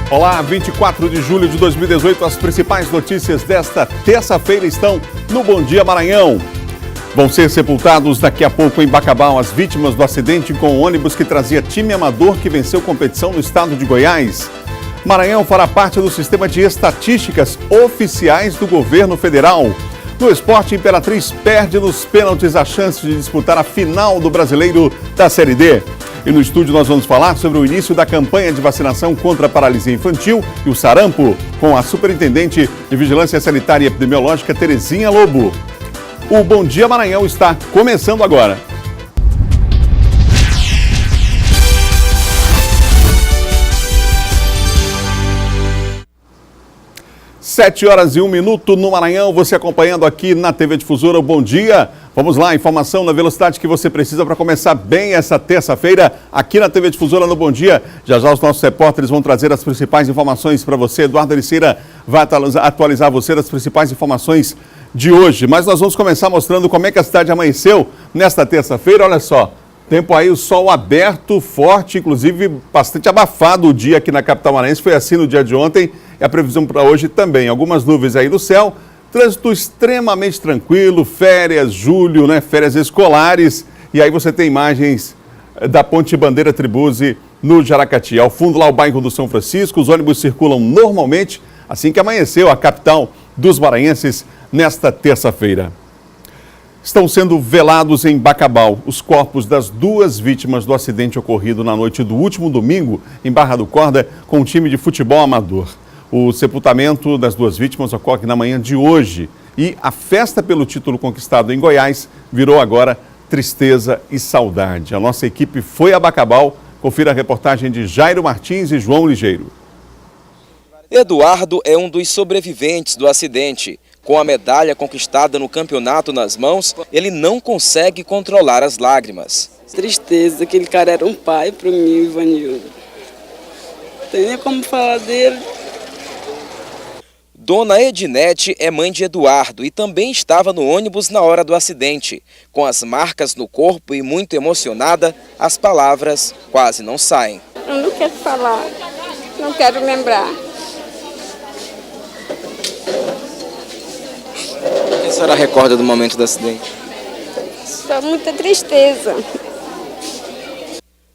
Olá, 24 de julho de 2018, as principais notícias desta terça-feira estão no Bom Dia Maranhão. Vão ser sepultados daqui a pouco em Bacabal as vítimas do acidente com o ônibus que trazia time amador que venceu competição no estado de Goiás. Maranhão fará parte do sistema de estatísticas oficiais do governo federal. No esporte, Imperatriz perde nos pênaltis a chance de disputar a final do Brasileiro da Série D. E no estúdio nós vamos falar sobre o início da campanha de vacinação contra a paralisia infantil e o sarampo, com a Superintendente de Vigilância Sanitária e Epidemiológica, Terezinha Lobo. O Bom Dia Maranhão está começando agora. Sete horas e 1 minuto no Maranhão, você acompanhando aqui na TV Difusora, o Bom Dia. Vamos lá, informação na velocidade que você precisa para começar bem essa terça-feira aqui na TV Difusora no Bom Dia. Já os nossos repórteres vão trazer as principais informações para você. Eduardo Ericeira vai atualizar você das principais informações de hoje. Mas nós vamos começar mostrando como é que a cidade amanheceu nesta terça-feira. Olha só, tempo aí, o sol aberto, forte, inclusive bastante abafado o dia aqui na capital maranhense. Foi assim no dia de ontem e a previsão para hoje também. Algumas nuvens aí no céu. Trânsito extremamente tranquilo, férias, julho, né? Férias escolares. E aí você tem imagens da Ponte Bandeira Tribuzzi no Jaracati. Ao fundo lá o bairro do São Francisco, os ônibus circulam normalmente assim que amanheceu a capital dos maranhenses nesta terça-feira. Estão sendo velados em Bacabal os corpos das duas vítimas do acidente ocorrido na noite do último domingo em Barra do Corda com um time de futebol amador. O sepultamento das duas vítimas ocorre na manhã de hoje e a festa pelo título conquistado em Goiás virou agora tristeza e saudade. A nossa equipe foi a Bacabal. Confira a reportagem de Jairo Martins e João Ligeiro. Eduardo é um dos sobreviventes do acidente. Com a medalha conquistada no campeonato nas mãos, ele não consegue controlar as lágrimas. Tristeza, aquele cara era um pai para mim, Ivanildo. Não tem nem como falar dele. Dona Edinete é mãe de Eduardo e também estava no ônibus na hora do acidente. Com as marcas no corpo e muito emocionada, as palavras quase não saem. Eu não quero falar, não quero lembrar. O que a senhora recorda do momento do acidente? Só muita tristeza.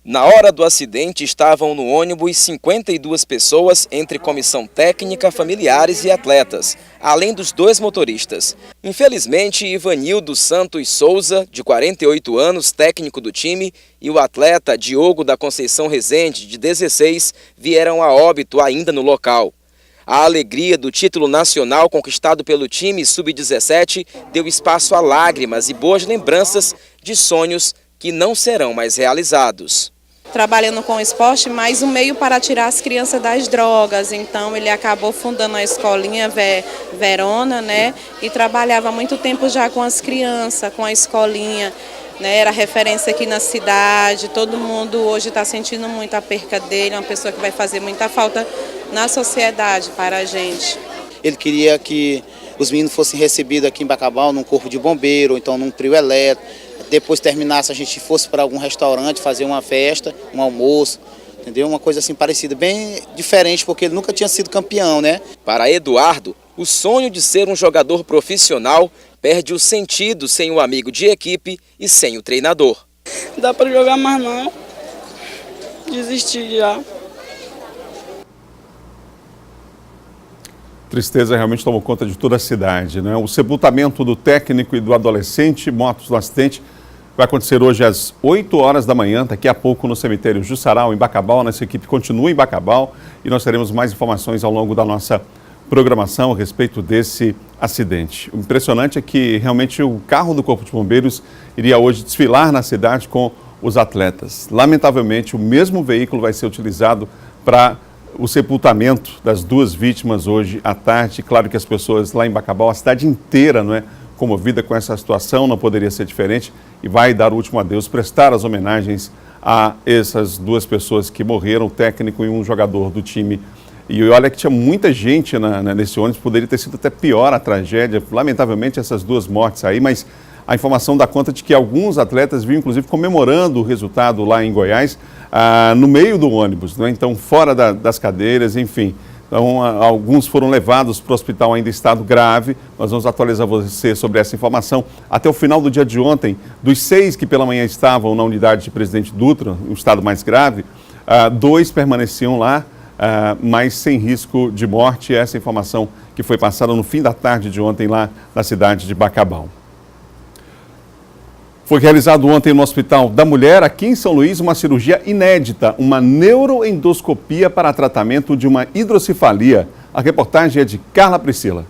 Na hora do acidente estavam no ônibus 52 pessoas, entre comissão técnica, familiares e atletas, além dos dois motoristas. Infelizmente, Ivanildo Santos Souza, de 48 anos, técnico do time, e o atleta Diogo da Conceição Rezende, de 16, vieram a óbito ainda no local. A alegria do título nacional conquistado pelo time Sub-17 deu espaço a lágrimas e boas lembranças de sonhos que não serão mais realizados. Trabalhando com o esporte, mais um meio para tirar as crianças das drogas. Então ele acabou fundando a escolinha Verona, né? E trabalhava há muito tempo já com as crianças, com a escolinha, né? Era referência aqui na cidade. Todo mundo hoje está sentindo muito a perca dele, uma pessoa que vai fazer muita falta na sociedade para a gente. Ele queria que os meninos fossem recebidos aqui em Bacabal num corpo de bombeiro, ou então num trio elétrico. Depois terminasse, a gente fosse para algum restaurante fazer uma festa, um almoço, entendeu? Uma coisa assim parecida, bem diferente, porque ele nunca tinha sido campeão, né? Para Eduardo, o sonho de ser um jogador profissional perde o sentido sem o amigo de equipe e sem o treinador. Não dá para jogar mais não. Desisti já. Tristeza realmente tomou conta de toda a cidade, né? O sepultamento do técnico e do adolescente mortos no acidente vai acontecer hoje às 8 horas da manhã, daqui a pouco no cemitério Jussaral, em Bacabal. Nossa equipe continua em Bacabal e nós teremos mais informações ao longo da nossa programação a respeito desse acidente. O impressionante é que realmente o carro do Corpo de Bombeiros iria hoje desfilar na cidade com os atletas. Lamentavelmente, o mesmo veículo vai ser utilizado para o sepultamento das duas vítimas hoje à tarde. Claro que as pessoas lá em Bacabal, a cidade inteira, não é, comovida com essa situação, não poderia ser diferente, e vai dar o último adeus, prestar as homenagens a essas duas pessoas que morreram, o técnico e um jogador do time. E olha que tinha muita gente nesse ônibus, poderia ter sido até pior a tragédia, lamentavelmente essas duas mortes aí, mas a informação dá conta de que alguns atletas vinham, inclusive, comemorando o resultado lá em Goiás, no meio do ônibus, né? Então fora das cadeiras, enfim. Então, alguns foram levados para o hospital ainda em estado grave. Nós vamos atualizar você sobre essa informação. Até o final do dia de ontem, dos 6 que pela manhã estavam na unidade de Presidente Dutra, um estado mais grave, 2 permaneciam lá, mas sem risco de morte. Essa informação que foi passada no fim da tarde de ontem lá na cidade de Bacabal. Foi realizado ontem no Hospital da Mulher, aqui em São Luís, uma cirurgia inédita, uma neuroendoscopia para tratamento de uma hidrocefalia. A reportagem é de Carla Priscila.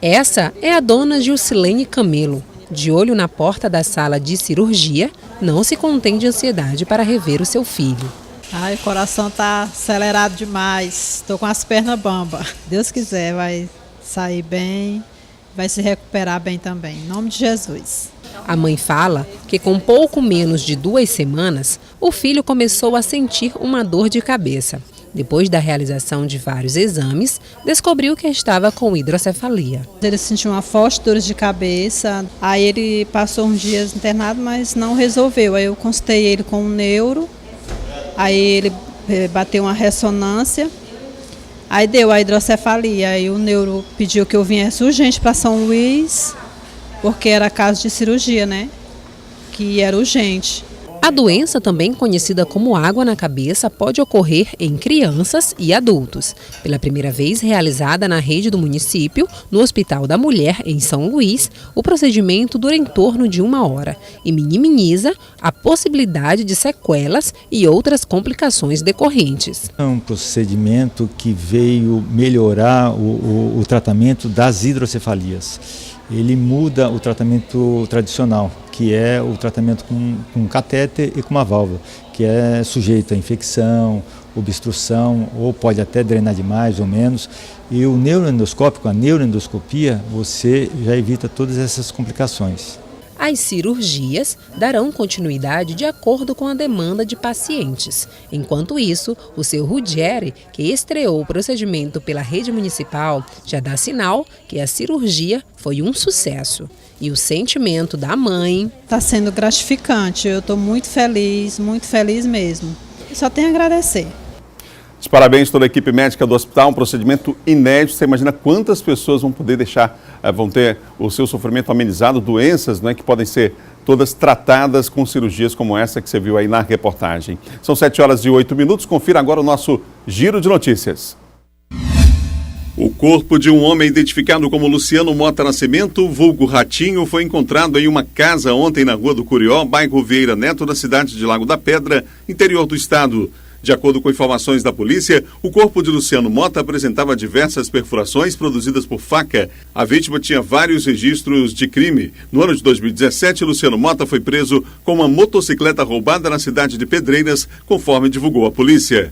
Essa é a dona Gilcilene Camelo. De olho na porta da sala de cirurgia, não se contém de ansiedade para rever o seu filho. Ai, o coração está acelerado demais, estou com as pernas bambas. Deus quiser, vai sair bem, vai se recuperar bem também, em nome de Jesus. A mãe fala que com pouco menos de 2 semanas, o filho começou a sentir uma dor de cabeça. Depois da realização de vários exames, descobriu que estava com hidrocefalia. Ele sentiu uma forte dor de cabeça, aí ele passou uns dias internado, mas não resolveu. Aí eu consultei ele com um neuro, aí ele bateu uma ressonância, aí deu a hidrocefalia. Aí o neuro pediu que eu viesse urgente para São Luís, porque era caso de cirurgia, né? Que era urgente. A doença, também conhecida como água na cabeça, pode ocorrer em crianças e adultos. Pela primeira vez realizada na rede do município, no Hospital da Mulher, em São Luís, o procedimento dura em torno de 1 hora e minimiza a possibilidade de sequelas e outras complicações decorrentes. É um procedimento que veio melhorar o tratamento das hidrocefalias. Ele muda o tratamento tradicional, que é o tratamento com catéter e com uma válvula, que é sujeito a infecção, obstrução, ou pode até drenar de mais ou menos. E o neuroendoscópico, a neuroendoscopia, você já evita todas essas complicações. As cirurgias darão continuidade de acordo com a demanda de pacientes. Enquanto isso, o seu Ruggeri, que estreou o procedimento pela rede municipal, já dá sinal que a cirurgia foi um sucesso. E o sentimento da mãe... Está sendo gratificante, eu estou muito feliz mesmo. Só tenho a agradecer. Parabéns a toda a equipe médica do hospital, um procedimento inédito. Você imagina quantas pessoas vão ter o seu sofrimento amenizado, doenças, né, que podem ser todas tratadas com cirurgias como essa que você viu aí na reportagem. São 7h08. Confira agora o nosso Giro de Notícias. O corpo de um homem identificado como Luciano Mota Nascimento, vulgo Ratinho, foi encontrado em uma casa ontem na Rua do Curió, bairro Vieira Neto, da cidade de Lago da Pedra, interior do estado. De acordo com informações da polícia, o corpo de Luciano Mota apresentava diversas perfurações produzidas por faca. A vítima tinha vários registros de crime. No ano de 2017, Luciano Mota foi preso com uma motocicleta roubada na cidade de Pedreiras, conforme divulgou a polícia.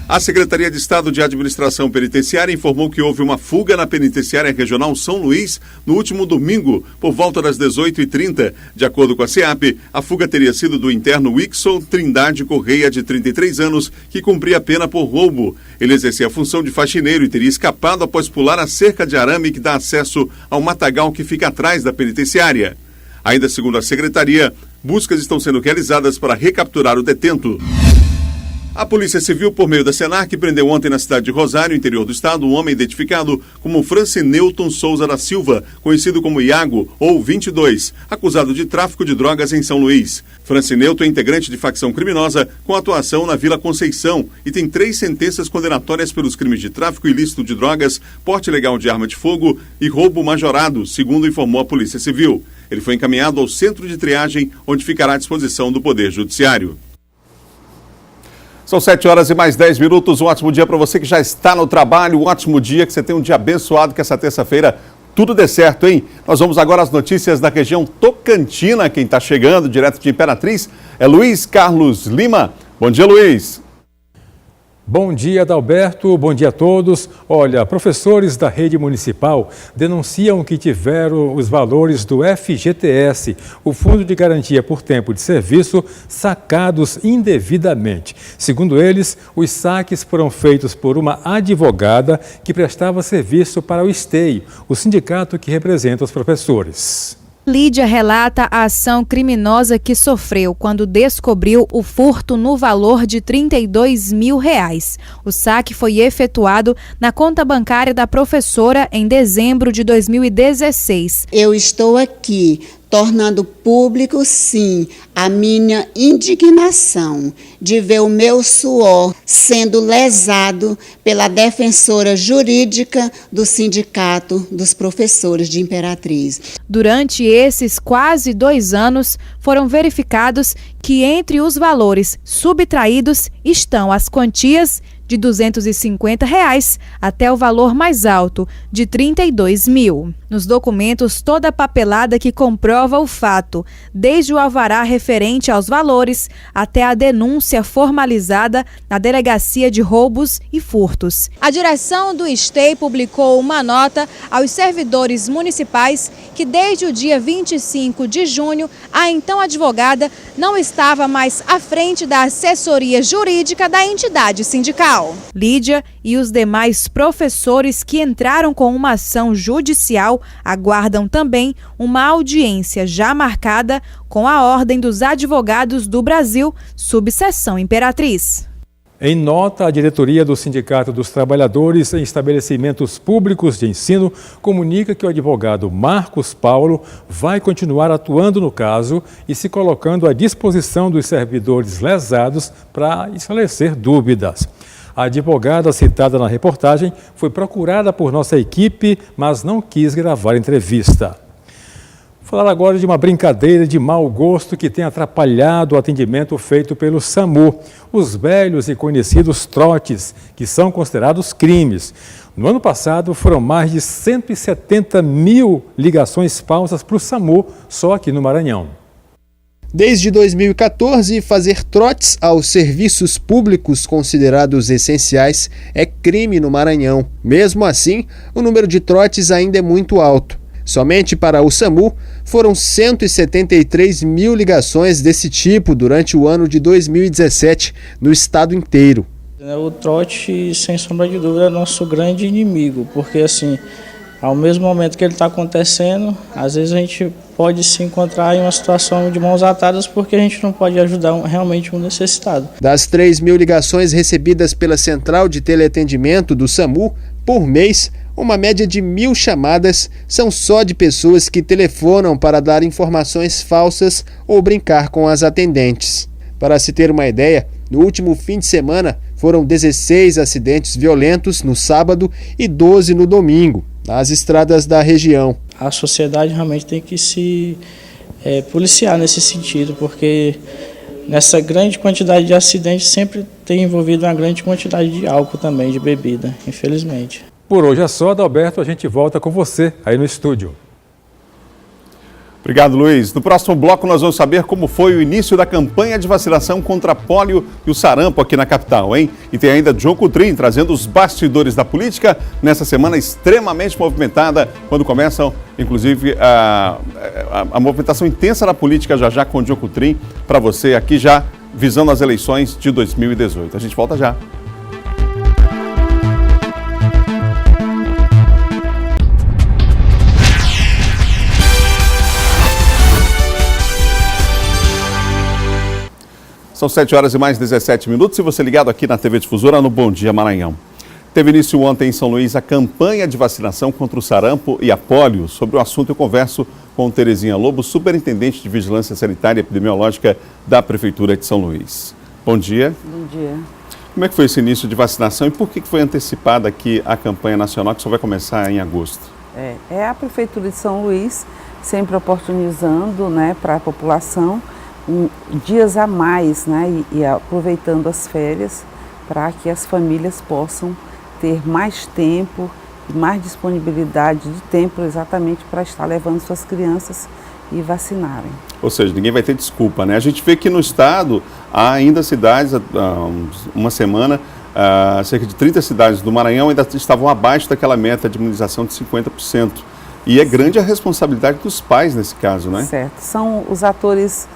A Secretaria de Estado de Administração Penitenciária informou que houve uma fuga na Penitenciária Regional São Luís no último domingo, por volta das 18h30. De acordo com a SEAP, a fuga teria sido do interno Wixon Trindade Correia, de 33 anos, que cumpria a pena por roubo. Ele exercia a função de faxineiro e teria escapado após pular a cerca de arame que dá acesso ao matagal que fica atrás da penitenciária. Ainda segundo a Secretaria, buscas estão sendo realizadas para recapturar o detento. A Polícia Civil, por meio da Senac, prendeu ontem na cidade de Rosário, interior do estado, um homem identificado como Francineuton Souza da Silva, conhecido como Iago, ou 22, acusado de tráfico de drogas em São Luís. Francineuton é integrante de facção criminosa com atuação na Vila Conceição e tem 3 sentenças condenatórias pelos crimes de tráfico ilícito de drogas, porte ilegal de arma de fogo e roubo majorado, segundo informou a Polícia Civil. Ele foi encaminhado ao centro de triagem, onde ficará à disposição do Poder Judiciário. São 7h10. Um ótimo dia para você que já está no trabalho. Um ótimo dia, que você tenha um dia abençoado, que essa terça-feira tudo dê certo, hein? Nós vamos agora às notícias da região Tocantina. Quem está chegando direto de Imperatriz é Luiz Carlos Lima. Bom dia, Luiz. Bom dia, Adalberto. Bom dia a todos. Olha, professores da rede municipal denunciam que tiveram os valores do FGTS, o Fundo de Garantia por Tempo de Serviço, sacados indevidamente. Segundo eles, os saques foram feitos por uma advogada que prestava serviço para o STEI, o sindicato que representa os professores. Lídia relata a ação criminosa que sofreu quando descobriu o furto no valor de R$32 mil. O saque foi efetuado na conta bancária da professora em dezembro de 2016. Eu estou aqui tornando público, sim, a minha indignação de ver o meu suor sendo lesado pela defensora jurídica do Sindicato dos Professores de Imperatriz. Durante esses quase 2 anos, foram verificados que entre os valores subtraídos estão as quantias de R$250 até o valor mais alto, de R$32 mil. Nos documentos, toda a papelada que comprova o fato, desde o alvará referente aos valores até a denúncia formalizada na Delegacia de Roubos e Furtos. A direção do STEI publicou uma nota aos servidores municipais que desde o dia 25 de junho, a então advogada não estava mais à frente da assessoria jurídica da entidade sindical. Lídia e os demais professores que entraram com uma ação judicial aguardam também uma audiência já marcada com a Ordem dos Advogados do Brasil, subseção Imperatriz. Em nota, a diretoria do Sindicato dos Trabalhadores em Estabelecimentos Públicos de Ensino comunica que o advogado Marcos Paulo vai continuar atuando no caso e se colocando à disposição dos servidores lesados para esclarecer dúvidas. A advogada citada na reportagem foi procurada por nossa equipe, mas não quis gravar entrevista. Vou falar agora de uma brincadeira de mau gosto que tem atrapalhado o atendimento feito pelo SAMU, os velhos e conhecidos trotes, que são considerados crimes. No ano passado, foram mais de 170 mil ligações falsas para o SAMU, só aqui no Maranhão. Desde 2014, fazer trotes aos serviços públicos considerados essenciais é crime no Maranhão. Mesmo assim, o número de trotes ainda é muito alto. Somente para o SAMU, foram 173 mil ligações desse tipo durante o ano de 2017 no estado inteiro. O trote, sem sombra de dúvida, é nosso grande inimigo, porque assim, ao mesmo momento que ele está acontecendo, às vezes a gente pode se encontrar em uma situação de mãos atadas porque a gente não pode ajudar realmente um necessitado. Das 3 mil ligações recebidas pela Central de Teleatendimento do SAMU, por mês, uma média de 1.000 chamadas são só de pessoas que telefonam para dar informações falsas ou brincar com as atendentes. Para se ter uma ideia, no último fim de semana foram 16 acidentes violentos no sábado e 12 no domingo, nas estradas da região. A sociedade realmente tem que se policiar nesse sentido, porque nessa grande quantidade de acidentes sempre tem envolvido uma grande quantidade de álcool também, de bebida, infelizmente. Por hoje é só, Adalberto, a gente volta com você aí no estúdio. Obrigado, Luiz. No próximo bloco nós vamos saber como foi o início da campanha de vacinação contra a pólio e o sarampo aqui na capital, hein? E tem ainda John Coutrin trazendo os bastidores da política nessa semana extremamente movimentada, quando começam, inclusive, a movimentação intensa da política já com o John Coutrin para você aqui já visando as eleições de 2018. A gente volta já. São 7 horas e mais 17 minutos e você ligado aqui na TV Difusora no Bom Dia Maranhão. Teve início ontem em São Luís a campanha de vacinação contra o sarampo e a pólio. Sobre o assunto eu converso com Terezinha Lobo, superintendente de Vigilância Sanitária e Epidemiológica da Prefeitura de São Luís. Bom dia. Bom dia. Como é que foi esse início de vacinação e por que foi antecipada aqui a campanha nacional que só vai começar em agosto? É a Prefeitura de São Luís sempre oportunizando, né, para a população dias a mais, né, e aproveitando as férias para que as famílias possam ter mais tempo e mais disponibilidade de tempo exatamente para estar levando suas crianças e vacinarem. Ou seja, ninguém vai ter desculpa, né? A gente vê que no estado há ainda cidades, há uma semana, cerca de 30 cidades do Maranhão ainda estavam abaixo daquela meta de imunização de 50%. E é grande a responsabilidade dos pais nesse caso, né? Certo, são os atores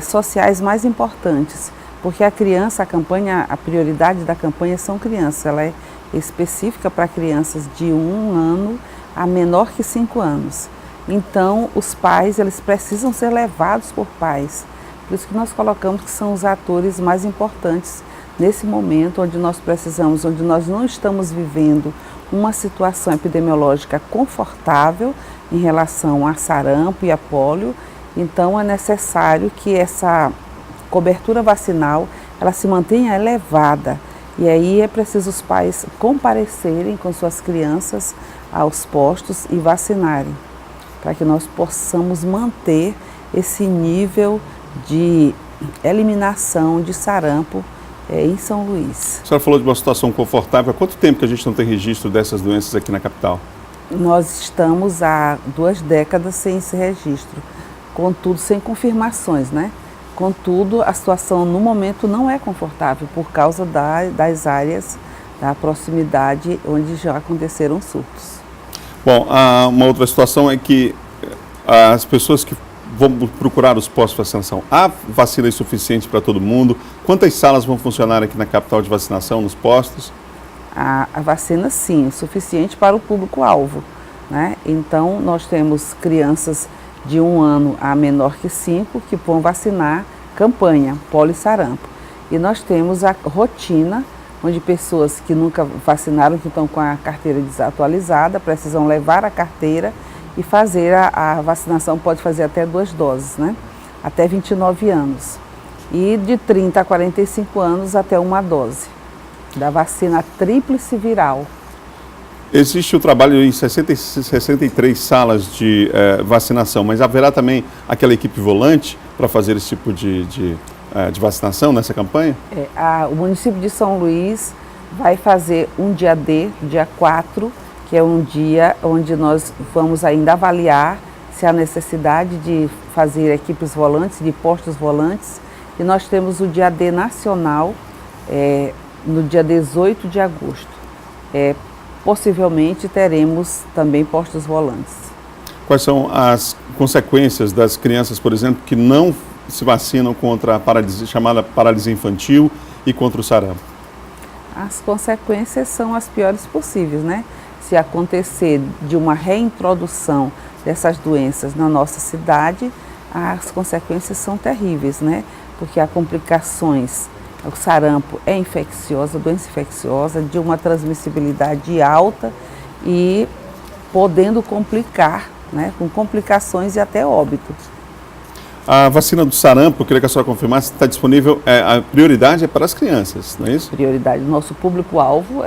sociais mais importantes, porque a criança, a prioridade da campanha são crianças, ela é específica para crianças de 1 ano a menor que 5 anos. Então, os pais, eles precisam ser levados por pais. Por isso que nós colocamos que são os atores mais importantes nesse momento onde nós precisamos, onde nós não estamos vivendo uma situação epidemiológica confortável em relação a sarampo e a pólio. Então, é necessário que essa cobertura vacinal ela se mantenha elevada. E aí é preciso os pais comparecerem com suas crianças aos postos e vacinarem, para que nós possamos manter esse nível de eliminação de sarampo em São Luís. A senhora falou de uma situação confortável. Há quanto tempo que a gente não tem registro dessas doenças aqui na capital? Nós estamos há 2 décadas sem esse registro, contudo sem confirmações, né? Contudo, a situação no momento não é confortável por causa das áreas da proximidade onde já aconteceram surtos. Bom, uma outra situação é que as pessoas que vão procurar os postos de vacinação, há vacina suficiente para todo mundo? Quantas salas vão funcionar aqui na capital de vacinação, nos postos? A vacina, sim, é suficiente para o público-alvo, né? Então, nós temos crianças de 1 ano a menor que 5 que vão vacinar campanha pólio e sarampo. E nós temos a rotina, onde pessoas que nunca vacinaram, que estão com a carteira desatualizada, precisam levar a carteira e fazer a vacinação, pode fazer até 2 doses, né? Até 29 anos. E de 30 a 45 anos até 1 dose da vacina tríplice viral. Existe o trabalho em 63 salas de vacinação, mas haverá também aquela equipe volante para fazer esse tipo de vacinação nessa campanha? O município de São Luís vai fazer um dia D, dia 4, que é um dia onde nós vamos ainda avaliar se há necessidade de fazer equipes volantes, de postos volantes. E nós temos o dia D nacional no dia 18 de agosto. Possivelmente teremos também postos volantes. Quais são as consequências das crianças, por exemplo, que não se vacinam contra a chamada paralisia infantil e contra o sarampo? As consequências são as piores possíveis, né? Se acontecer de uma reintrodução dessas doenças na nossa cidade, as consequências são terríveis, né? Porque há complicações. O sarampo é infecciosa, doença infecciosa, de uma transmissibilidade alta e podendo complicar, né, com complicações e até óbito. A vacina do sarampo, eu queria que a senhora confirmasse, está disponível, a prioridade é para as crianças, não é isso? Prioridade. Nosso público-alvo,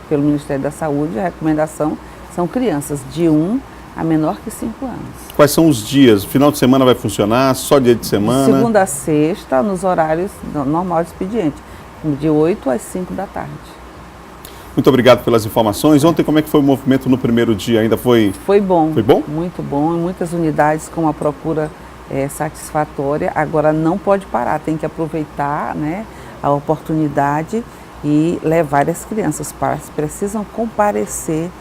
pelo Ministério da Saúde, a recomendação são crianças de 1 a menor que 5 anos. Quais são os dias? Final de semana vai funcionar? Só dia de semana? Segunda a sexta, nos horários normal de expediente, de 8 às 5 da tarde. Muito obrigado pelas informações. Ontem, como é que foi o movimento no primeiro dia? Ainda foi... Foi bom. Foi bom? Muito bom. Em muitas unidades com a procura satisfatória. Agora não pode parar, tem que aproveitar, né, a oportunidade e levar as crianças. Os pais precisam comparecer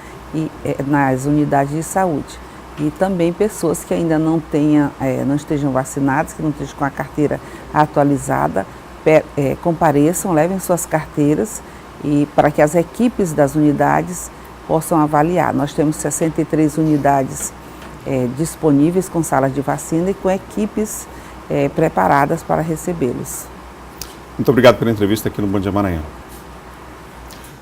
nas unidades de saúde. E também pessoas que ainda não estejam vacinadas, que não estejam com a carteira atualizada, compareçam, levem suas carteiras e para que as equipes das unidades possam avaliar. Nós temos 63 unidades disponíveis com salas de vacina e com equipes preparadas para recebê-los. Muito obrigado pela entrevista aqui no Bom Dia Maranhão.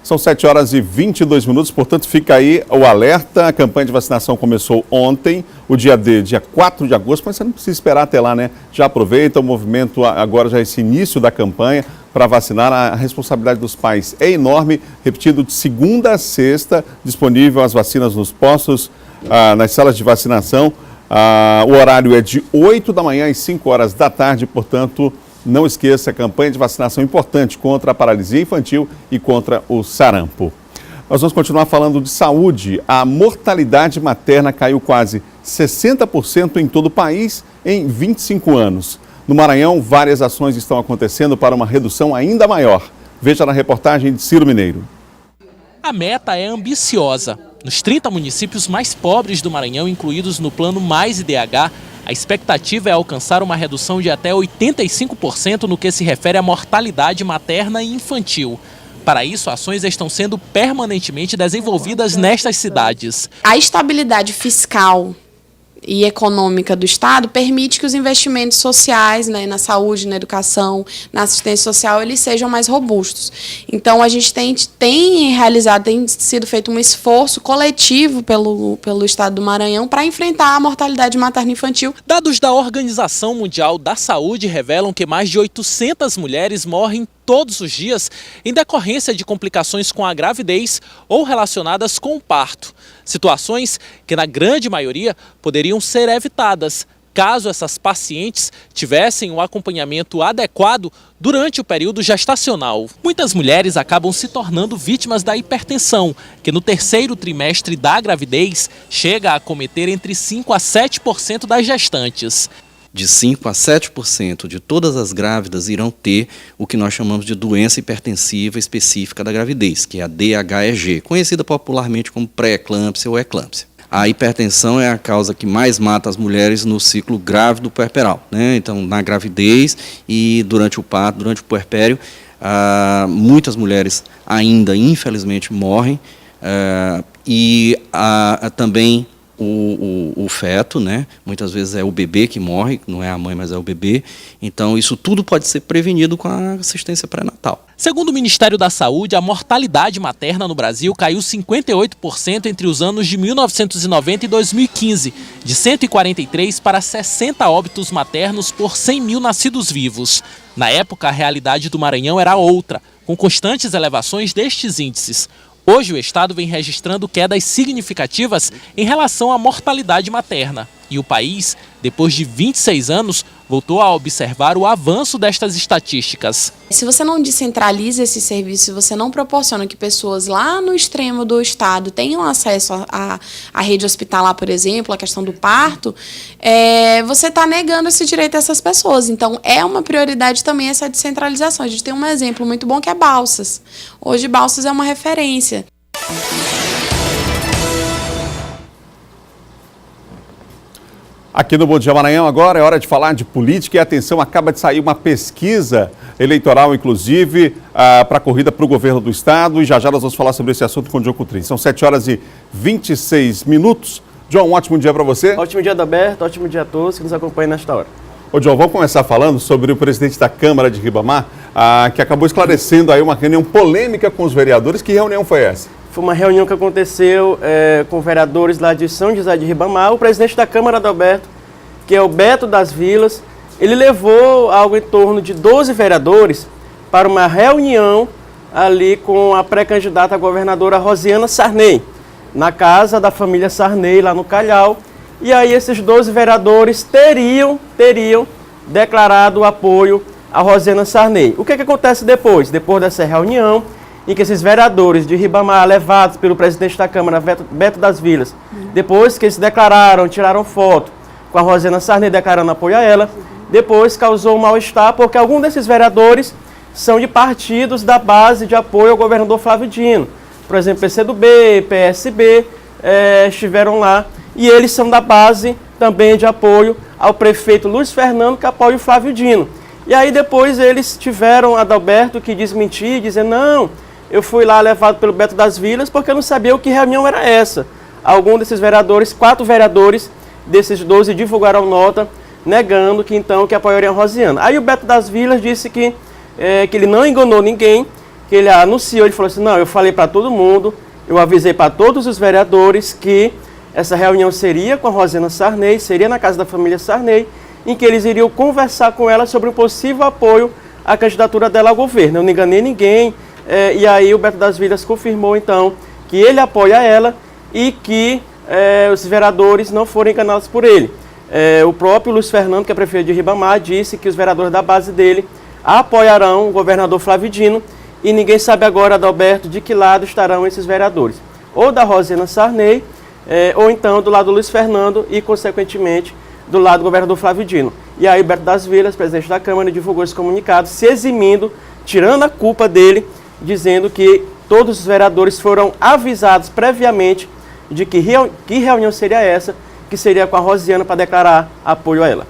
São 7h22, portanto fica aí o alerta. A campanha de vacinação começou ontem, o dia D, dia 4 de agosto, mas você não precisa esperar até lá, né? Já aproveita o movimento, agora já esse início da campanha para vacinar. A responsabilidade dos pais é enorme, repetido, de segunda a sexta, disponível as vacinas nos postos, nas salas de vacinação. O horário é de 8 da manhã às 5 horas da tarde, portanto... Não esqueça, a campanha de vacinação importante contra a paralisia infantil e contra o sarampo. Nós vamos continuar falando de saúde. A mortalidade materna caiu quase 60% em todo o país em 25 anos. No Maranhão, várias ações estão acontecendo para uma redução ainda maior. Veja na reportagem de Ciro Mineiro. A meta é ambiciosa. Nos 30 municípios mais pobres do Maranhão, incluídos no Plano Mais IDH, a expectativa é alcançar uma redução de até 85% no que se refere à mortalidade materna e infantil. Para isso, ações estão sendo permanentemente desenvolvidas nestas cidades. A estabilidade fiscal e econômica do Estado permite que os investimentos sociais, né, na saúde, na educação, na assistência social, eles sejam mais robustos. Então, a gente tem sido feito um esforço coletivo pelo Estado do Maranhão para enfrentar a mortalidade materno-infantil. Dados da Organização Mundial da Saúde revelam que mais de 800 mulheres morrem todos os dias em decorrência de complicações com a gravidez ou relacionadas com o parto. Situações que, na grande maioria, poderiam ser evitadas caso essas pacientes tivessem um acompanhamento adequado durante o período gestacional. Muitas mulheres acabam se tornando vítimas da hipertensão, que no terceiro trimestre da gravidez chega a acometer entre 5% a 7% das gestantes. De 5% a 7% de todas as grávidas irão ter o que nós chamamos de doença hipertensiva específica da gravidez, que é a DHEG, conhecida popularmente como pré-eclâmpsia ou eclâmpsia. A hipertensão é a causa que mais mata as mulheres no ciclo grávido puerperal, né? Então, na gravidez e durante o parto, durante o puerpério, muitas mulheres ainda, infelizmente, morrem e também o feto, né? Muitas vezes é o bebê que morre, não é a mãe, mas é o bebê. Então, isso tudo pode ser prevenido com a assistência pré-natal. Segundo o Ministério da Saúde, a mortalidade materna no Brasil caiu 58% entre os anos de 1990 e 2015, de 143 para 60 óbitos maternos por 100 mil nascidos vivos. Na época, a realidade do Maranhão era outra, com constantes elevações destes índices. Hoje, o Estado vem registrando quedas significativas em relação à mortalidade materna. E o país, depois de 26 anos, voltou a observar o avanço destas estatísticas. Se você não descentraliza esse serviço, se você não proporciona que pessoas lá no extremo do estado tenham acesso à rede hospitalar, por exemplo, a questão do parto, você está negando esse direito a essas pessoas. Então, é uma prioridade também essa descentralização. A gente tem um exemplo muito bom que é Balsas. Hoje, Balsas é uma referência. Aqui no Bom Dia Maranhão agora é hora de falar de política e atenção, acaba de sair uma pesquisa eleitoral, inclusive, para a corrida para o governo do estado e já nós vamos falar sobre esse assunto com o John Coutrin. São 7h26. John, um ótimo dia para você. Ótimo dia, Adalberto, ótimo dia a todos que nos acompanham nesta hora. Ô John, vamos começar falando sobre o presidente da Câmara de Ribamar, que acabou esclarecendo aí uma reunião polêmica com os vereadores. Que reunião foi essa? Foi uma reunião que aconteceu com vereadores lá de São José de Ribamar. O presidente da Câmara, Adalberto, que é o Beto das Vilas, ele levou algo em torno de 12 vereadores para uma reunião ali com a pré-candidata a governadora Rosiana Sarney, na casa da família Sarney, lá no Calhau. E aí esses 12 vereadores teriam declarado apoio a Rosiana Sarney. O que acontece depois? Depois dessa reunião, em que esses vereadores de Ribamar, levados pelo presidente da Câmara, Beto das Vilas, depois que eles declararam, tiraram foto com a Rosiana Sarney declarando apoio a ela, depois causou um mal-estar, porque alguns desses vereadores são de partidos da base de apoio ao governador Flávio Dino. Por exemplo, PCdoB, PSB, estiveram lá, e eles são da base também de apoio ao prefeito Luiz Fernando, que apoia o Flávio Dino. E aí depois eles tiveram Adalberto que desmentir, dizer, não, eu fui lá levado pelo Beto das Vilas porque eu não sabia o que reunião era essa. Algum desses vereadores, 4 vereadores desses 12 divulgaram nota negando que então que apoiariam a Rosiana. Aí o Beto das Vilas disse que ele não enganou ninguém, que ele anunciou, ele falou assim, não, eu falei para todo mundo, eu avisei para todos os vereadores que essa reunião seria com a Rosiana Sarney, seria na casa da família Sarney, em que eles iriam conversar com ela sobre o possível apoio à candidatura dela ao governo. Eu não enganei ninguém, e aí o Beto das Vilas confirmou então que ele apoia ela e que os vereadores não foram enganados por ele. O próprio Luiz Fernando, que é prefeito de Ribamar, disse que os vereadores da base dele apoiarão o governador Flávio Dino e ninguém sabe agora, Adalberto, de que lado estarão esses vereadores. Ou da Rosiana Sarney, ou então do lado do Luiz Fernando e, consequentemente, do lado do governador Flávio Dino. E aí o Beto das Vilas, presidente da Câmara, divulgou esse comunicado, se eximindo, tirando a culpa dele, dizendo que todos os vereadores foram avisados previamente de que reunião seria essa, que seria com a Rosiana para declarar apoio a ela.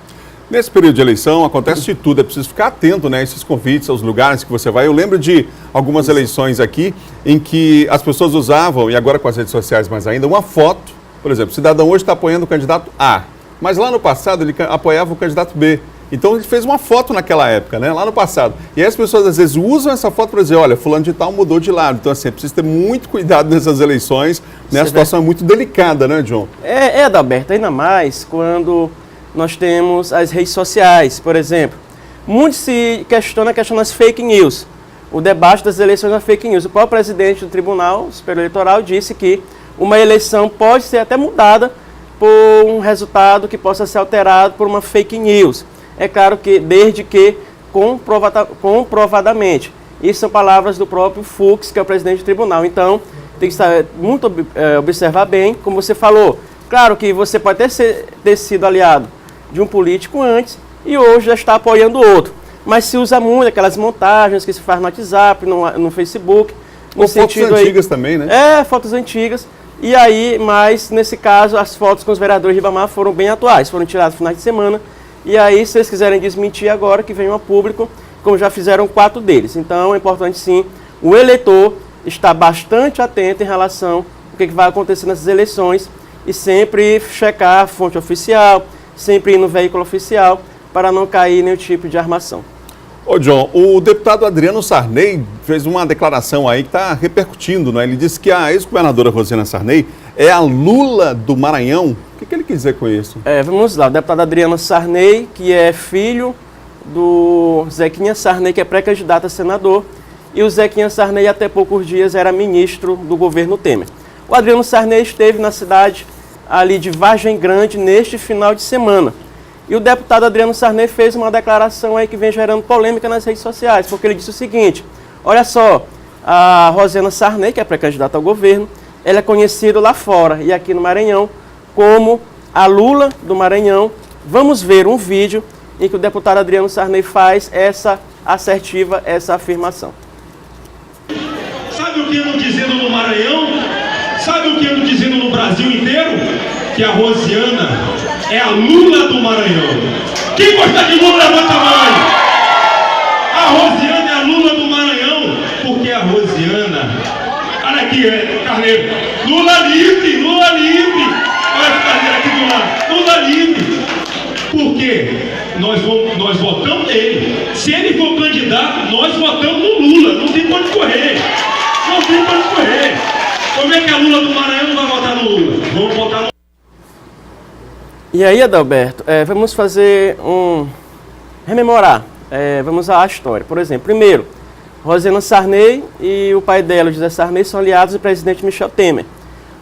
Nesse período de eleição acontece de tudo, é preciso ficar atento, né, a esses convites, aos lugares que você vai. Eu lembro de algumas eleições aqui em que as pessoas usavam, e agora com as redes sociais mais ainda, uma foto, por exemplo, o cidadão hoje está apoiando o candidato A. mas lá no passado ele apoiava o candidato B. Então ele fez uma foto naquela época, né, lá no passado. E aí as pessoas às vezes usam essa foto para dizer, olha, fulano de tal mudou de lado. Então assim, é preciso ter muito cuidado nessas eleições, né? A situação é muito delicada, né, John? Adalberto, ainda mais quando nós temos as redes sociais, por exemplo. Muito se questiona a questão das fake news. O debate das eleições é fake news. O próprio presidente do Tribunal Superior Eleitoral disse que uma eleição pode ser até mudada por um resultado que possa ser alterado por uma fake news. É claro que, desde que comprovadamente. Isso são palavras do próprio Fux, que é o presidente do tribunal. Então, tem que observar bem, como você falou. Claro que você pode ter sido aliado de um político antes e hoje já está apoiando outro. Mas se usa muito aquelas montagens que se faz no WhatsApp, no Facebook. Ou fotos antigas também, né? Fotos antigas. E aí, mas nesse caso, as fotos com os vereadores de Ribamar foram bem atuais, foram tiradas no final de semana. E aí, se eles quiserem desmentir agora, que venham a público, como já fizeram 4 deles. Então, é importante sim, o eleitor estar bastante atento em relação ao que vai acontecer nessas eleições e sempre checar a fonte oficial, sempre ir no veículo oficial, para não cair em nenhum tipo de armação. Ô John, o deputado Adriano Sarney fez uma declaração aí que está repercutindo, né? Ele disse que a ex-governadora Rosiana Sarney é a Lula do Maranhão. O que ele quis dizer com isso? Vamos lá, o deputado Adriano Sarney, que é filho do Zequinha Sarney, que é pré-candidato a senador, e o Zequinha Sarney até poucos dias era ministro do governo Temer. O Adriano Sarney esteve na cidade ali de Vargem Grande neste final de semana. E o deputado Adriano Sarney fez uma declaração aí que vem gerando polêmica nas redes sociais, porque ele disse o seguinte: olha só, a Rosiana Sarney, que é pré-candidata ao governo, ela é conhecida lá fora e aqui no Maranhão como a Lula do Maranhão. Vamos ver um vídeo em que o deputado Adriano Sarney faz essa assertiva, essa afirmação. Sabe o que andam dizendo no Maranhão? Sabe o que andam dizendo no Brasil inteiro? Que a Rosiana é a Lula do Maranhão. Quem gosta de Lula, levanta a mão. A Rosiana é a Lula do Maranhão, porque a Rosiana... Olha aqui, Carneiro. Lula livre, Lula livre. Olha esse Carneiro aqui do lado. Lula livre. Por quê? Nós votamos nele. Se ele for candidato, nós votamos no Lula. Não tem pra onde correr. Não tem pra onde correr. Como é que a Lula do Maranhão não vai votar no Lula? Vamos votar no... E aí, Adalberto, vamos fazer rememorar, vamos à história. Por exemplo, primeiro, Rosiana Sarney e o pai dela, José Sarney, são aliados do presidente Michel Temer.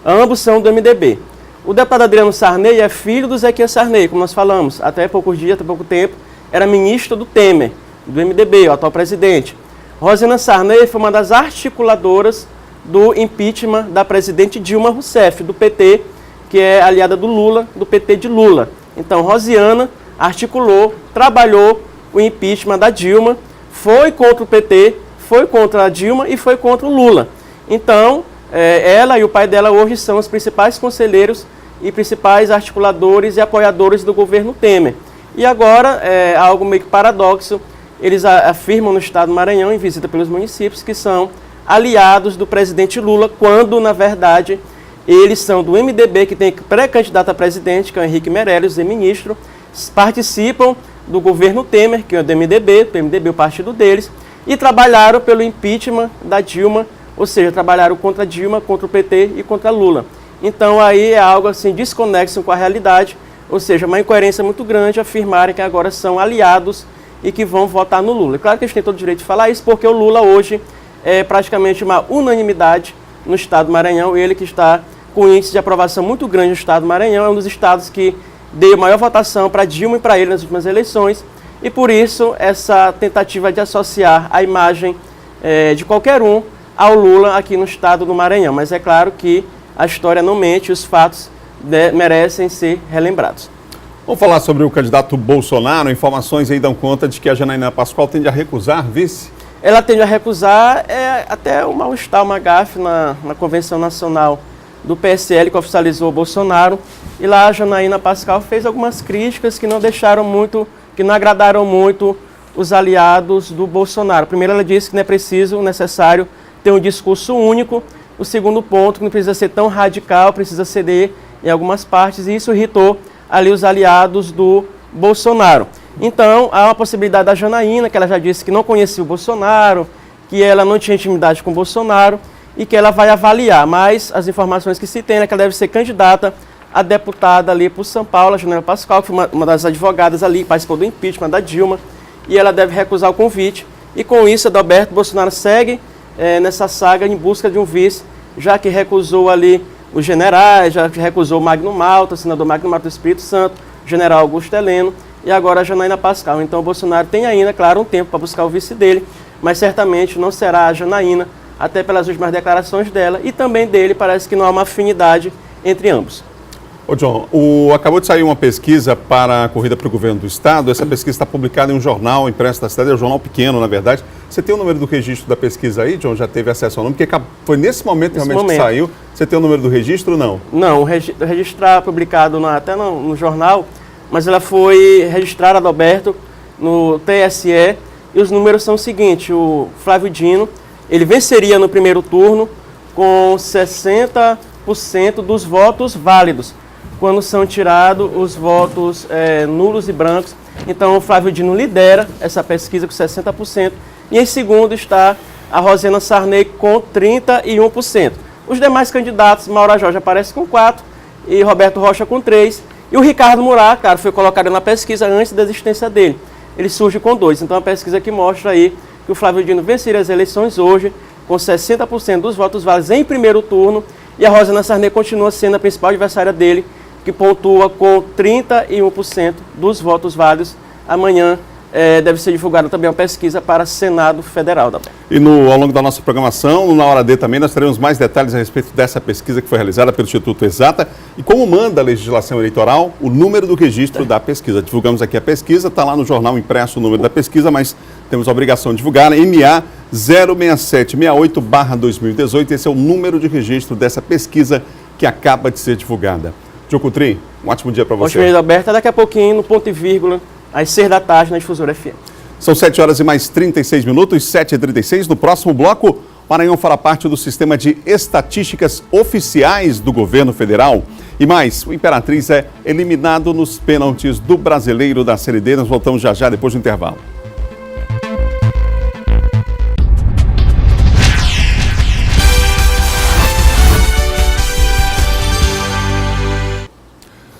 Ambos são do MDB. O deputado Adriano Sarney é filho do Zequinha Sarney, como nós falamos, até poucos dias, até pouco tempo, era ministro do Temer, do MDB, o atual presidente. Rosiana Sarney foi uma das articuladoras do impeachment da presidente Dilma Rousseff, do PT, que é aliada do Lula, do PT de Lula. Então, Rosiana articulou, trabalhou o impeachment da Dilma, foi contra o PT, foi contra a Dilma e foi contra o Lula. Então, ela e o pai dela hoje são os principais conselheiros e principais articuladores e apoiadores do governo Temer. E agora, algo meio que paradoxo, eles afirmam no estado do Maranhão, em visita pelos municípios, que são aliados do presidente Lula, quando, na verdade, eles são do MDB, que tem pré-candidato a presidente, que é o Henrique Meirelles, ex-ministro, participam do governo Temer, que é do MDB, o partido deles, e trabalharam pelo impeachment da Dilma, ou seja, trabalharam contra a Dilma, contra o PT e contra Lula. Então aí é algo assim desconexo com a realidade, ou seja, uma incoerência muito grande afirmarem que agora são aliados e que vão votar no Lula. Claro que eles têm todo o direito de falar isso, porque o Lula hoje é praticamente uma unanimidade no estado do Maranhão, ele que está com índice de aprovação muito grande no estado do Maranhão, é um dos estados que deu maior votação para Dilma e para ele nas últimas eleições, e por isso essa tentativa de associar a imagem de qualquer um ao Lula aqui no estado do Maranhão. Mas é claro que a história não mente, os fatos merecem ser relembrados. Vamos falar sobre o candidato Bolsonaro. Informações aí dão conta de que a Janaína Pascoal tende a recusar vice? Ela tende a recusar, até o mal-estar, uma gafe na Convenção Nacional do PSL, que oficializou o Bolsonaro, e lá a Janaína Pascoal fez algumas críticas que não agradaram muito os aliados do Bolsonaro. Primeiro, ela disse que não é necessário ter um discurso único. O segundo ponto, que não precisa ser tão radical, precisa ceder em algumas partes, e isso irritou ali os aliados do Bolsonaro. Então, há uma possibilidade da Janaína, que ela já disse que não conhecia o Bolsonaro, que ela não tinha intimidade com o Bolsonaro e que ela vai avaliar. Mas as informações que se tem é que ela deve ser candidata a deputada ali por São Paulo, a Janaína Pascoal, que foi uma das advogadas ali, que participou do impeachment da Dilma, e ela deve recusar o convite. E com isso, Adalberto Bolsonaro segue nessa saga em busca de um vice, já que recusou ali os generais, já que recusou o Magno Malta, o senador Magno Malta do Espírito Santo, o general Augusto Heleno, e agora a Janaína Pascoal. Então o Bolsonaro tem ainda, claro, um tempo para buscar o vice dele, mas certamente não será a Janaína, até pelas últimas declarações dela, e também dele parece que não há uma afinidade entre ambos. Ô John, acabou de sair uma pesquisa para a corrida para o governo do Estado. Essa pesquisa está publicada em um jornal impresso da cidade, é um jornal pequeno, na verdade. Você tem o número do registro da pesquisa aí, John? Já teve acesso ao número? Porque foi nesse momento realmente que saiu. Você tem o número do registro ou não? Não, o registro está publicado até no jornal, mas ela foi registrada, Adalberto, no TSE, e os números são os seguintes: o Flávio Dino, ele venceria no primeiro turno com 60% dos votos válidos, quando são tirados os votos nulos e brancos. Então o Flávio Dino lidera essa pesquisa com 60%, e em segundo está a Rosiana Sarney com 31%. Os demais candidatos, Maura Jorge aparece com 4%, e Roberto Rocha com 3%, e o Ricardo Murat, cara, foi colocado na pesquisa antes da existência dele. Ele surge com 2%. Então a pesquisa que mostra aí que o Flávio Dino venceria as eleições hoje com 60% dos votos válidos em primeiro turno, e a Rosiana Sarney continua sendo a principal adversária dele, que pontua com 31% dos votos válidos. Amanhã deve ser divulgada também uma pesquisa para Senado Federal. E ao longo da nossa programação, na hora D também, nós teremos mais detalhes a respeito dessa pesquisa que foi realizada pelo Instituto Exata e como manda a legislação eleitoral, o número do registro da pesquisa. Divulgamos aqui a pesquisa, está lá no jornal impresso o número da pesquisa, mas temos a obrigação de divulgar, MA 06768/2018. Esse é o número de registro dessa pesquisa que acaba de ser divulgada. Diogo Coutrin, um ótimo dia para você. Ótimo dia, Alberto. Daqui a pouquinho, no ponto e vírgula, às 6 da tarde, na Difusora FM. São 7 horas e mais 36 minutos, 7h36. No próximo bloco, Maranhão fará parte do sistema de estatísticas oficiais do governo federal. E mais, o Imperatriz é eliminado nos pênaltis do Brasileiro da Série D. Nós voltamos já depois do intervalo.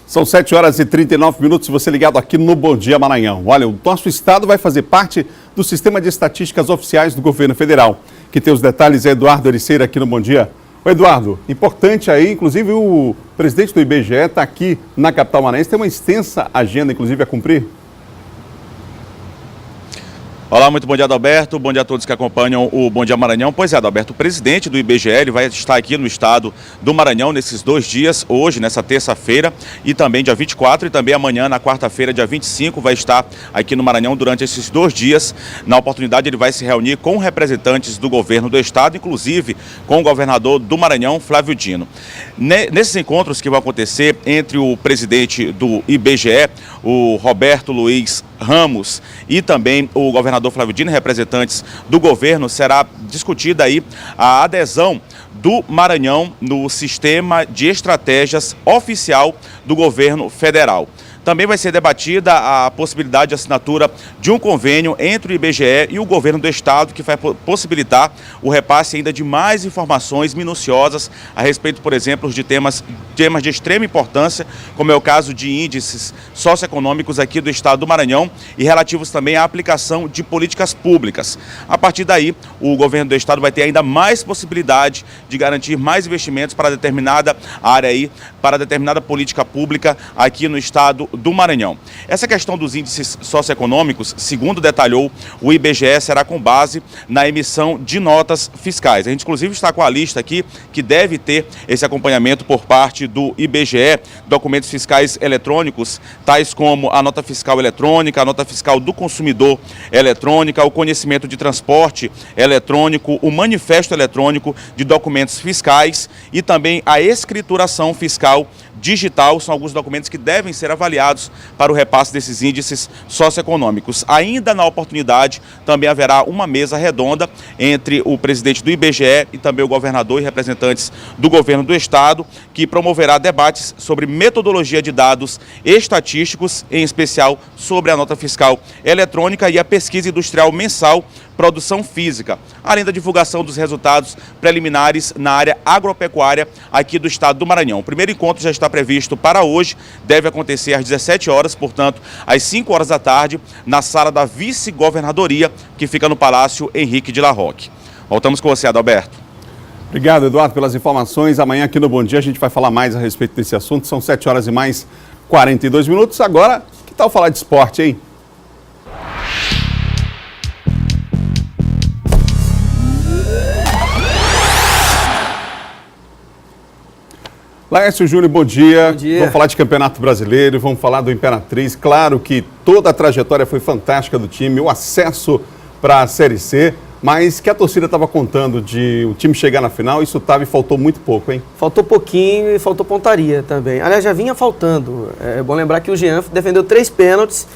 São 7 horas e 39 minutos, você ligado aqui no Bom Dia Maranhão. Olha, o nosso estado vai fazer parte do sistema de estatísticas oficiais do governo federal. Quem tem os detalhes é Eduardo Ericeira aqui no Bom Dia. Ô Eduardo, importante aí, inclusive o presidente do IBGE está aqui na capital maranhense, tem uma extensa agenda, inclusive, a cumprir. Olá, muito bom dia, Adalberto. Bom dia a todos que acompanham o Bom Dia Maranhão. Pois é, Adalberto, o presidente do IBGE ele vai estar aqui no estado do Maranhão nesses 2 dias, hoje, nessa terça-feira, e também dia 24, e também amanhã, na quarta-feira, dia 25, vai estar aqui no Maranhão durante esses 2 dias. Na oportunidade, ele vai se reunir com representantes do governo do estado, inclusive com o governador do Maranhão, Flávio Dino. Nesses encontros que vão acontecer entre o presidente do IBGE, o Roberto Luiz Ramos, e também o governador Flávio Dino, representantes do governo, será discutida aí a adesão do Maranhão no sistema de estratégias oficial do governo federal. Também vai ser debatida a possibilidade de assinatura de um convênio entre o IBGE e o governo do estado, que vai possibilitar o repasse ainda de mais informações minuciosas a respeito, por exemplo, de temas de extrema importância, como é o caso de índices socioeconômicos aqui do estado do Maranhão e relativos também à aplicação de políticas públicas. A partir daí, o governo do estado vai ter ainda mais possibilidade de garantir mais investimentos para determinada área aí, para determinada política pública aqui no estado do Maranhão. Essa questão dos índices socioeconômicos, segundo detalhou o IBGE, será com base na emissão de notas fiscais. A gente, inclusive, está com a lista aqui que deve ter esse acompanhamento por parte do IBGE, documentos fiscais eletrônicos, tais como a nota fiscal eletrônica, a nota fiscal do consumidor eletrônica, o conhecimento de transporte eletrônico, o manifesto eletrônico de documentos fiscais e também a escrituração fiscal digital. São alguns documentos que devem ser avaliados para o repasse desses índices socioeconômicos. Ainda na oportunidade, também haverá uma mesa redonda entre o presidente do IBGE e também o governador e representantes do governo do estado, que promoverá debates sobre metodologia de dados estatísticos, em especial sobre a nota fiscal eletrônica e a pesquisa industrial mensal Produção Física, além da divulgação dos resultados preliminares na área agropecuária aqui do estado do Maranhão. O primeiro encontro já está previsto para hoje, deve acontecer às 17 horas, portanto, às 5 horas da tarde, na sala da vice-governadoria, que fica no Palácio Henrique de La Roque. Voltamos com você, Adalberto. Obrigado, Eduardo, pelas informações. Amanhã aqui no Bom Dia a gente vai falar mais a respeito desse assunto. São 7 horas e mais 42 minutos. Agora, que tal falar de esporte, hein? Laércio Júnior, bom dia. Bom dia. Vamos falar de Campeonato Brasileiro, vamos falar do Imperatriz. Claro que toda a trajetória foi fantástica do time, o acesso para a Série C, mas que a torcida estava contando de o time chegar na final, isso estava e faltou muito pouco, hein? Faltou pouquinho e faltou pontaria também. Aliás, já vinha faltando. É bom lembrar que o Jean defendeu 3 pênaltis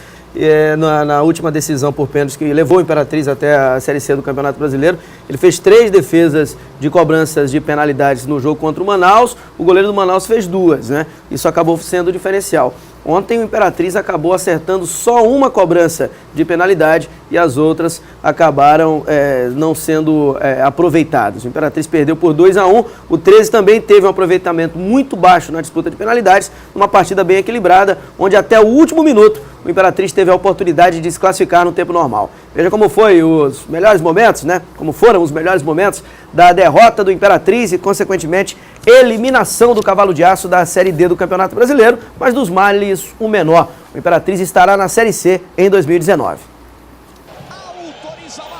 na última decisão por pênaltis que levou o Imperatriz até a Série C do Campeonato Brasileiro. Ele fez 3 defesas de cobranças de penalidades no jogo contra o Manaus. O goleiro do Manaus fez 2, né? Isso acabou sendo o diferencial. Ontem o Imperatriz acabou acertando só uma cobrança de penalidade e as outras acabaram não sendo aproveitadas. O Imperatriz perdeu por 2-1. O 13 também teve um aproveitamento muito baixo na disputa de penalidades, numa partida bem equilibrada, onde até o último minuto o Imperatriz teve a oportunidade de se classificar no tempo normal. Veja como foi os melhores momentos, né? Como foram os melhores momentos da derrota do Imperatriz e, consequentemente, eliminação do Cavalo de Aço da Série D do Campeonato Brasileiro, mas dos males o menor. O Imperatriz estará na Série C em 2019.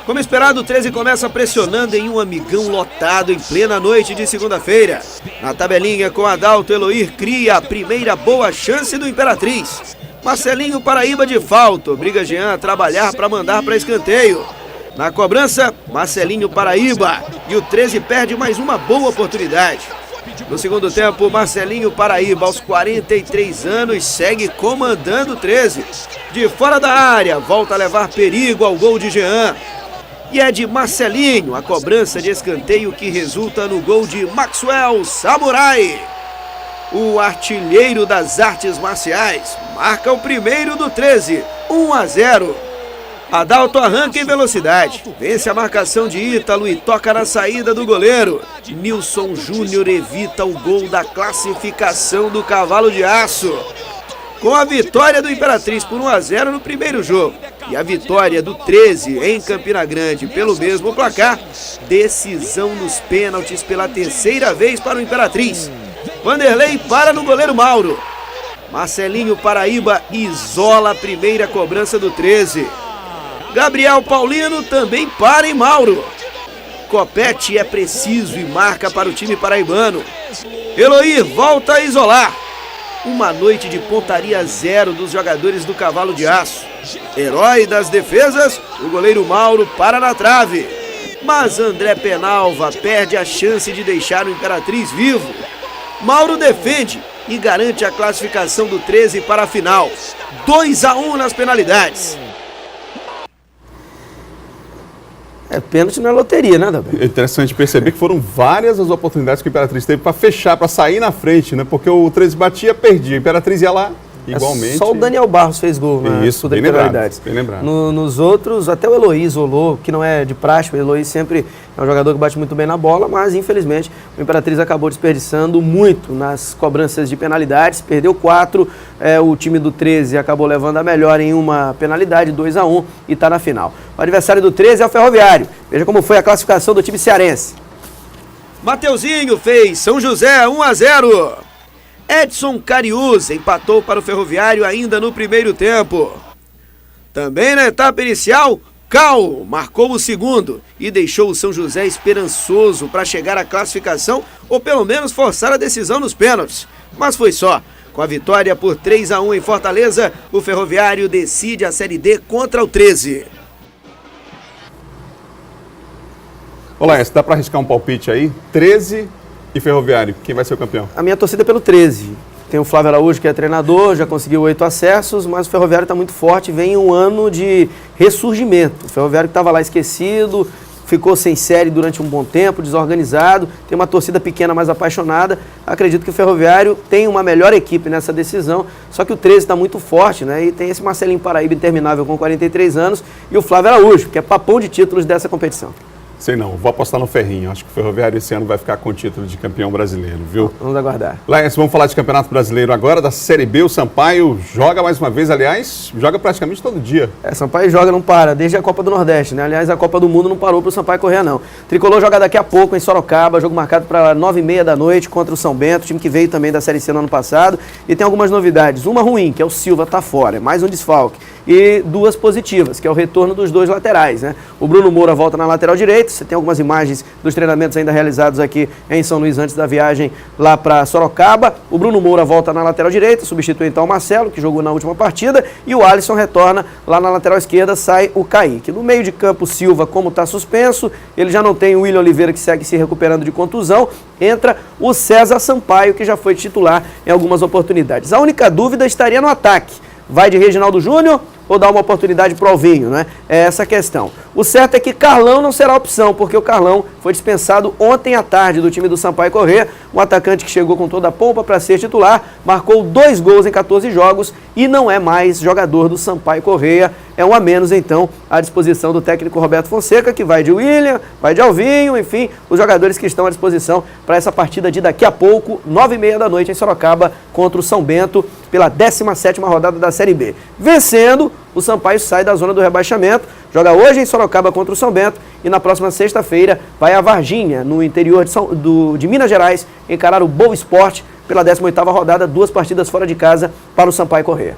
Como esperado, o 13 começa pressionando em um amigão lotado em plena noite de segunda-feira. Na tabelinha com Adalto, Eloir cria a primeira boa chance do Imperatriz. Marcelinho Paraíba de falta, obriga Jean a trabalhar para mandar para escanteio. Na cobrança, Marcelinho Paraíba, e o 13 perde mais uma boa oportunidade. No segundo tempo, Marcelinho Paraíba, aos 43 anos, segue comandando o 13. De fora da área, volta a levar perigo ao gol de Jean. E é de Marcelinho a cobrança de escanteio que resulta no gol de Maxwell Samurai. O artilheiro das artes marciais marca o primeiro do 13, 1-0. Adalto arranca em velocidade, vence a marcação de Ítalo e toca na saída do goleiro. Nilson Júnior evita o gol da classificação do Cavalo de Aço. Com a vitória do Imperatriz por 1-0 no primeiro jogo e a vitória do 13 em Campina Grande pelo mesmo placar, decisão nos pênaltis pela terceira vez para o Imperatriz. Vanderlei para no goleiro Mauro. Marcelinho Paraíba isola a primeira cobrança do 13. Gabriel Paulino também para em Mauro. Copete é preciso e marca para o time paraibano. Eloir volta a isolar. Uma noite de pontaria 0 dos jogadores do Cavalo de Aço. Herói das defesas, o goleiro Mauro para na trave. Mas André Penalva perde a chance de deixar o Imperatriz vivo. Mauro defende e garante a classificação do 13 para a final. 2-1 nas penalidades. Pênalti não é loteria, né, Davi? É interessante perceber que foram várias as oportunidades que o Imperatriz teve para fechar, para sair na frente, né? Porque o 13 batia, perdia. O Imperatriz ia lá, igualmente. Só o Daniel Barros fez gol, né? Isso, bem lembrado, bem lembrado. Nos outros, até o Eloy isolou, que não é de praxe. O Eloy sempre é um jogador que bate muito bem na bola, mas infelizmente o Imperatriz acabou desperdiçando muito nas cobranças de penalidades. Perdeu 4, o time do 13 acabou levando a melhor em uma penalidade, 2-1, e está na final. O adversário do 13 é o Ferroviário. Veja como foi a classificação do time cearense. Mateuzinho fez São José 1-0. Edson Cariús empatou para o Ferroviário ainda no primeiro tempo. Também na etapa inicial, Cal marcou o segundo e deixou o São José esperançoso para chegar à classificação ou pelo menos forçar a decisão nos pênaltis. Mas foi só. Com a vitória por 3-1 em Fortaleza, o Ferroviário decide a Série D contra o 13. Olá, dá para arriscar um palpite aí? 13 e Ferroviário, quem vai ser o campeão? A minha torcida é pelo 13. tem o Flávio Araújo, que é treinador, já conseguiu 8 acessos, mas o Ferroviário está muito forte, vem um ano de ressurgimento. O Ferroviário que estava lá esquecido, ficou sem série durante um bom tempo, desorganizado, tem uma torcida pequena, mas apaixonada. Acredito que o Ferroviário tem uma melhor equipe nessa decisão, só que o 13 está muito forte, né? E tem esse Marcelinho Paraíba interminável com 43 anos e o Flávio Araújo, que é papão de títulos dessa competição. Sei não, vou apostar no Ferrinho. Acho que o Ferroviário esse ano vai ficar com o título de campeão brasileiro, viu? Vamos aguardar. Laércio, vamos falar de Campeonato Brasileiro agora, da Série B. O Sampaio joga mais uma vez, aliás, joga praticamente todo dia. Sampaio joga, não para, desde a Copa do Nordeste, né? Aliás, a Copa do Mundo não parou para o Sampaio correr, não. Tricolor joga daqui a pouco em Sorocaba, jogo marcado para 9h30 da noite contra o São Bento, time que veio também da Série C no ano passado. E tem algumas novidades. Uma ruim, que é o Silva, tá fora, é mais um desfalque. E 2 positivas, que é o retorno dos 2 laterais, né? O Bruno Moura volta na lateral direita, você tem algumas imagens dos treinamentos ainda realizados aqui em São Luís antes da viagem lá para Sorocaba. O Bruno Moura volta na lateral direita, substitui então o Marcelo, que jogou na última partida, e o Alisson retorna lá na lateral esquerda, sai o Kaique. No meio de campo, o Silva, como está suspenso, ele já não tem o William Oliveira, que segue se recuperando de contusão, entra o César Sampaio, que já foi titular em algumas oportunidades. A única dúvida estaria no ataque. Vai de Reginaldo Júnior ou dá uma oportunidade para o Alvinho, né? É essa a questão. O certo é que Carlão não será opção, porque o Carlão foi dispensado ontem à tarde do time do Sampaio Corrêa, um atacante que chegou com toda a pompa para ser titular, marcou 2 gols em 14 jogos e não é mais jogador do Sampaio Corrêa. É um a menos, então, à disposição do técnico Roberto Fonseca, que vai de William, vai de Alvinho, enfim, os jogadores que estão à disposição para essa partida de daqui a pouco, 9h30 da noite em Sorocaba, contra o São Bento, pela 17ª rodada da Série B. Vencendo, o Sampaio sai da zona do rebaixamento, joga hoje em Sorocaba contra o São Bento e na próxima sexta-feira vai a Varginha, no interior de Minas Gerais, encarar o Boa Esporte pela 18ª rodada, 2 partidas fora de casa para o Sampaio Corrêa.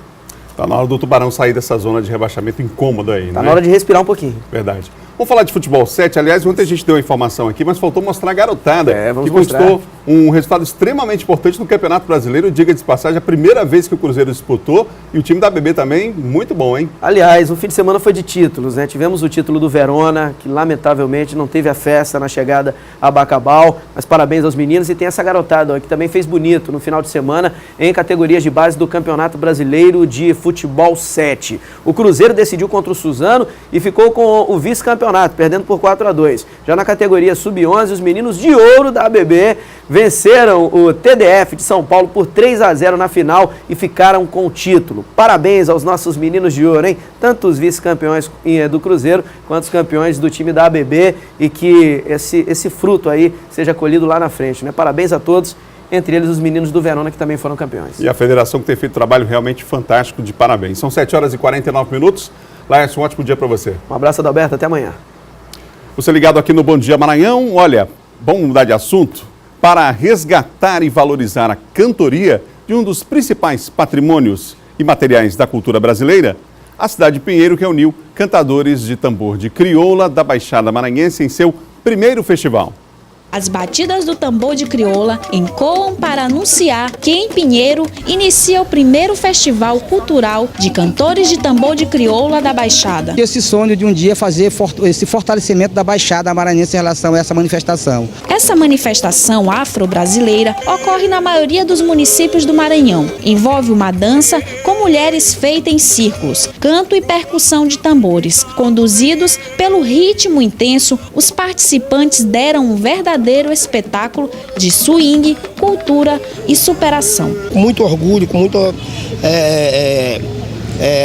Tá na hora do Tubarão sair dessa zona de rebaixamento incômoda aí, né? Tá na hora de respirar um pouquinho. Verdade. Vamos falar de futebol 7. Aliás, ontem a gente deu a informação aqui, mas faltou mostrar a garotada, que conquistou um resultado extremamente importante no Campeonato Brasileiro. Diga de passagem, a primeira vez que o Cruzeiro disputou e o time da ABB também, muito bom, hein? Aliás, o fim de semana foi de títulos, né? Tivemos o título do Verona, que lamentavelmente não teve a festa na chegada a Bacabal, mas parabéns aos meninos. E tem essa garotada ó, que também fez bonito no final de semana em categorias de base do Campeonato Brasileiro de Futebol 7. O Cruzeiro decidiu contra o Suzano e ficou com o vice-campeonato, perdendo por 4-2. Já na categoria Sub-11, os meninos de ouro da ABB venceram o TDF de São Paulo por 3-0 na final e ficaram com o título. Parabéns aos nossos meninos de ouro, hein? Tanto os vice-campeões do Cruzeiro quanto os campeões do time da ABB e que esse fruto aí seja colhido lá na frente, né? Parabéns a todos, entre eles os meninos do Verona que também foram campeões. E a federação que tem feito um trabalho realmente fantástico, de parabéns. São 7h49. Laércio, um ótimo dia para você. Um abraço, Adalberto, até amanhã. Você ligado aqui no Bom Dia Maranhão, olha, vamos mudar de assunto? Para resgatar e valorizar a cantoria de um dos principais patrimônios e materiais da cultura brasileira, a cidade de Pinheiro reuniu cantadores de tambor de crioula da Baixada Maranhense em seu primeiro festival. As batidas do tambor de crioula encoam para anunciar que em Pinheiro inicia o primeiro festival cultural de cantores de tambor de crioula da Baixada. Esse sonho de um dia fazer esse fortalecimento da Baixada Maranhense em relação a essa manifestação. Essa manifestação afro-brasileira ocorre na maioria dos municípios do Maranhão. Envolve uma dança com mulheres feita em círculos, canto e percussão de tambores. Conduzidos pelo ritmo intenso, os participantes deram um verdadeiro espetáculo de swing, cultura e superação. Com muito orgulho, com muita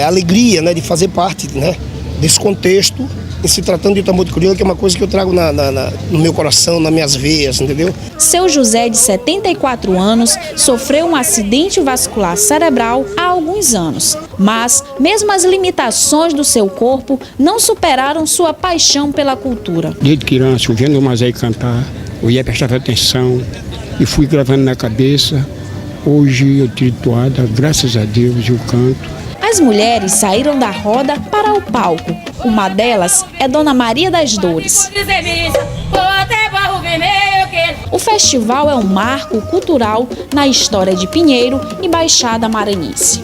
alegria, né, de fazer parte, né, desse contexto, em se tratando de tambor de crioula, que é uma coisa que eu trago no meu coração, nas minhas veias, entendeu? Seu José, de 74 anos, sofreu um acidente vascular cerebral há alguns anos. Mas, mesmo as limitações do seu corpo, não superaram sua paixão pela cultura. Desde criança, eu vendo o Mazé cantar, eu ia prestar atenção e fui gravando na cabeça. Hoje eu tiro toada, graças a Deus eu canto. As mulheres saíram da roda para o palco. Uma delas é Dona Maria das Dores. O festival é um marco cultural na história de Pinheiro e Baixada Maranhense.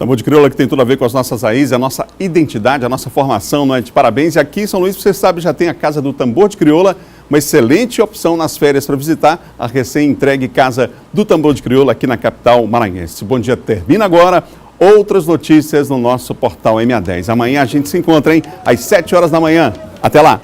Tambor de crioula que tem tudo a ver com as nossas raízes, a nossa identidade, a nossa formação, não é? De parabéns. E aqui em São Luís, você sabe, já tem a Casa do Tambor de Crioula, uma excelente opção nas férias para visitar a recém-entregue Casa do Tambor de Crioula aqui na capital maranhense. Bom Dia termina agora. Outras notícias no nosso portal MA10. Amanhã a gente se encontra, hein? Às 7 horas da manhã. Até lá!